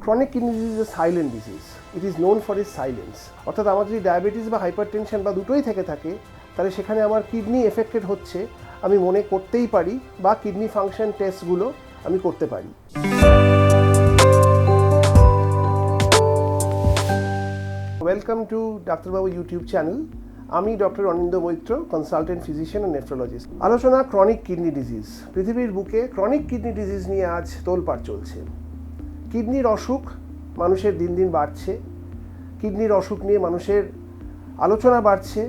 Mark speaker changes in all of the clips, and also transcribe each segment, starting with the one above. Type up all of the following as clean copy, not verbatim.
Speaker 1: Chronic kidney disease is a silent disease. It is known for is silence. অর্থাৎ আমার যদি diabetes বা hypertension বা দুটোই থেকে থাকে, তাহলে সেখানে আমার কিডনি এফেক্টেড হচ্ছে আমি মনে করতেই পারি, বা কিডনি ফাংশন টেস্টগুলো আমি করতে পারি। ওয়েলকাম টু ডাক্তারবাবু ইউটিউব চ্যানেল। আমি ডক্টর অনিন্দ্য মৈত্র, কনসালটেন্ট ফিজিশিয়ান ও নেফ্রোলজিস্ট। আলোচনা ক্রনিক কিডনি ডিজিজ। পৃথিবীর বুকে ক্রনিক কিডনি ডিজিজ নিয়ে আজ তোলপাড় চলছে। কিডনির অসুখ মানুষের দিন দিন বাড়ছে। কিডনির অসুখ নিয়ে মানুষের আলোচনা বাড়ছে,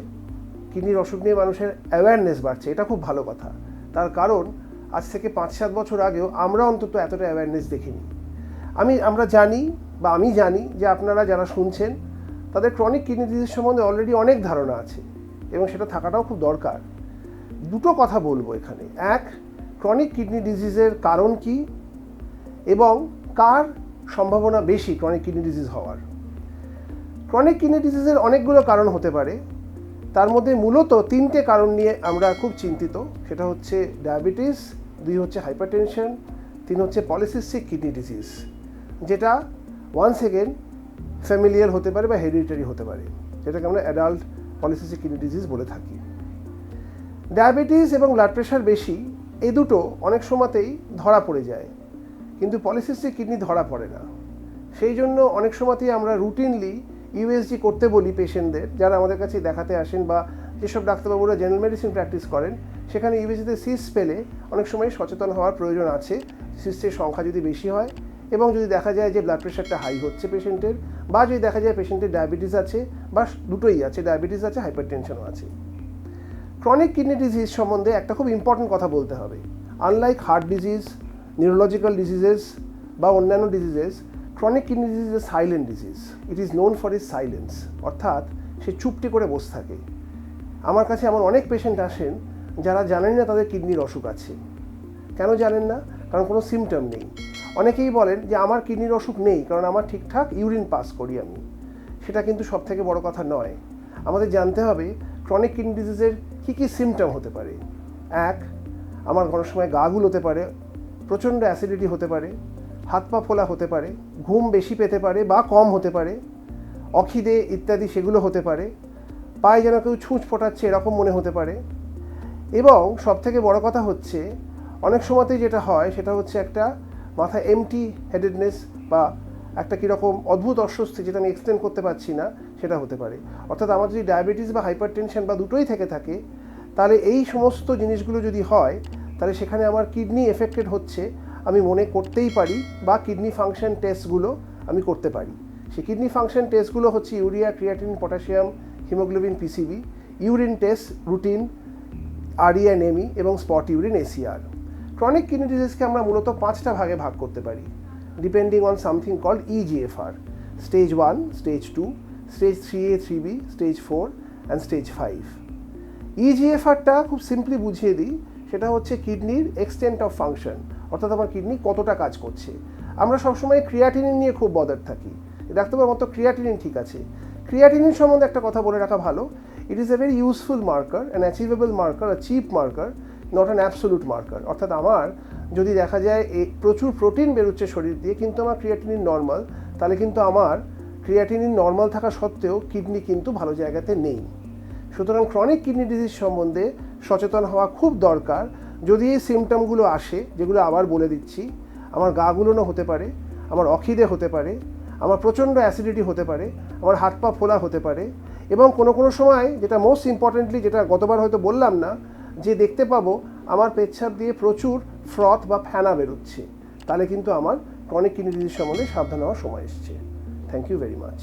Speaker 1: কিডনির অসুখ নিয়ে মানুষের অ্যাওয়ারনেস বাড়ছে। এটা খুব ভালো কথা। তার কারণ আজ থেকে 5-7 বছর আগেও আমরা অন্তত এতটা অ্যাওয়ারনেস দেখিনি। আমরা জানি, বা আমি জানি যে আপনারা যারা শুনছেন তাদের ক্রনিক কিডনি ডিজিজ সম্বন্ধে অলরেডি অনেক ধারণা আছে, এবং সেটা থাকাটাও খুব দরকার। দুটো কথা বলবো এখানে। এক, ক্রনিক কিডনি ডিজিজের কারণ কি এবং কার সম্ভাবনা বেশি ক্রনিক কিডনি ডিজিজ হওয়ার। ক্রনিক কিডনি ডিজিজের অনেকগুলো কারণ হতে পারে, তার মধ্যে মূলত 3টে কারণ নিয়ে আমরা খুব চিন্তিত। সেটা হচ্ছে ডায়াবেটিস, 2 হচ্ছে হাইপারটেনশন, 3 হচ্ছে পলিসিস্টিক কিডনি ডিজিজ, যেটা ওয়ান্স এগেন ফ্যামিলিয়ার হতে পারে বা হেরিডিটারি হতে পারে, যেটাকে আমরা অ্যাডাল্ট পলিসিস্টিক কিডনি ডিজিজ বলে থাকি। ডায়াবেটিস এবং ব্লাড প্রেশার বেশি, এই দুটো অনেক সময়তেই ধরা পড়ে যায়, কিন্তু পলিসিস্টিক কিডনি ধরা পড়ে না। সেই জন্য অনেক সময়তেই আমরা রুটিনলি ইউএসজি করতে বলি পেশেন্টদের, যারা আমাদের কাছে দেখাতে আসেন বা যেসব ডাক্তারবাবুরা জেনারেল মেডিসিন প্র্যাকটিস করেন, সেখানে ইউএসজিতে সিস্ট পেলে অনেক সময় সচেতন হওয়ার প্রয়োজন আছে। সিস্টের সংখ্যা যদি বেশি হয় এবং যদি দেখা যায় যে ব্লাড প্রেশারটা হাই হচ্ছে পেশেন্টের, বা যদি দেখা যায় পেশেন্টের ডায়াবেটিস আছে, বা দুটোই আছে, ডায়াবেটিস আছে, হাইপারটেনশনও আছে। ক্রনিক কিডনি ডিজিজ সম্বন্ধে একটা খুব ইম্পর্টেন্ট কথা বলতে হবে। Unlike heart disease, neurological diseases বা অন্যান্য diseases, chronic kidney disease is a silent disease. It is known for is silence. অর্থাৎ সে চুপটি করে বসে থাকে। আমার কাছে এমন অনেক পেশেন্ট আসেন যারা জানেন না তাদের কিডনির অসুখ আছে। কেন জানেন না? কারণ কোনো সিমটম নেই। অনেকেই বলেন যে আমার কিডনির অসুখ নেই, কারণ আমার ঠিকঠাক ইউরিন পাস করি আমি। সেটা কিন্তু সব থেকে বড় কথা নয়। আমাদের জানতে হবে ক্রনিক কিডনি ডিজিজের কী কী সিমটম হতে পারে। এক, আমার অনেক সময় গা গুলোতে পারে, প্রচণ্ড অ্যাসিডিটি হতে পারে, হাত পা ফোলা হতে পারে, ঘুম বেশি পেতে পারে বা কম হতে পারে, অখিদে ইত্যাদি সেগুলো হতে পারে, পায়ে যেন কেউ ছুঁচ ফোটাচ্ছে এরকম মনে হতে পারে। এবং সবথেকে বড় কথা হচ্ছে অনেক সময়তেই যেটা হয় সেটা হচ্ছে একটা মাথায় এমটি হেডেডনেস বা একটা কীরকম অদ্ভুত অস্বস্তি, যেটা আমি এক্সপ্লেন করতে পারছি না, সেটা হতে পারে। অর্থাৎ আমার যদি ডায়াবেটিস বা হাইপারটেনশন বা দুটোই থেকে থাকে, তাহলে এই সমস্ত জিনিসগুলো যদি হয়, তাহলে সেখানে আমার কিডনি এফেক্টেড হচ্ছে আমি মনে করতেই পারি, বা কিডনি ফাংশন টেস্টগুলো আমি করতে পারি। সেই কিডনি ফাংশন টেস্টগুলো হচ্ছে urea, creatinine, potassium, haemoglobin, PCB, urine test, routine, আরইএনএমই এবং spot urine, ACR. Chronic kidney ডিজিজকে আমরা মূলত 5টা ভাগে ভাগ করতে পারি, depending on something called eGFR. Stage 1, stage 2, stage 3A, 3B, stage 4 and stage 5। ইজিএফআরটা খুব সিম্পলি বুঝিয়ে দিই, সেটা হচ্ছে কিডনির এক্সটেন্ট অফ ফাংশন, অর্থাৎ আমার কিডনি কতটা কাজ করছে। আমরা সবসময় ক্রিয়াটিনিন নিয়ে খুব বদার থাকি। ডাক্তারবাবুর মতো ক্রিয়াটিনিন ঠিক আছে। ক্রিয়াটিনিন সম্বন্ধে একটা কথা বলে রাখা ভালো। It is a very useful marker, an achievable marker, a cheap marker, not an absolute marker. অর্থাৎ আমার যদি দেখা যায় প্রচুর প্রোটিন বেরোচ্ছে শরীর দিয়ে, কিন্তু আমার ক্রিয়াটিনিন নর্মাল, তাহলে কিন্তু আমার ক্রিয়াটিনিন নর্মাল থাকা সত্ত্বেও কিডনি কিন্তু ভালো জায়গাতে নেই। সুতরাং ক্রনিক কিডনি ডিজিজ সম্বন্ধে সচেতন হওয়া খুব দরকার। যদি এই সিমটমগুলো আসে, যেগুলো আবার বলে দিচ্ছি, আমার গা গুলোনো হতে পারে, আমার অখিদে হতে পারে, আমার প্রচণ্ড অ্যাসিডিটি হতে পারে, আমার হাত পা ফোলা হতে পারে, এবং কোনো সময় যেটা মোস্ট ইম্পর্টেন্টলি, যেটা গতবার হয়তো বললাম না, যে দেখতে পাবো আমার পেচ্ছাপ দিয়ে প্রচুর ফ্রথ বা ফেনা বেরোচ্ছে, তাহলে কিন্তু আমার ক্রনিক কিডনি ডিজিজ সম্বন্ধে সাবধান হওয়ার সময় এসছে। Thank you very much.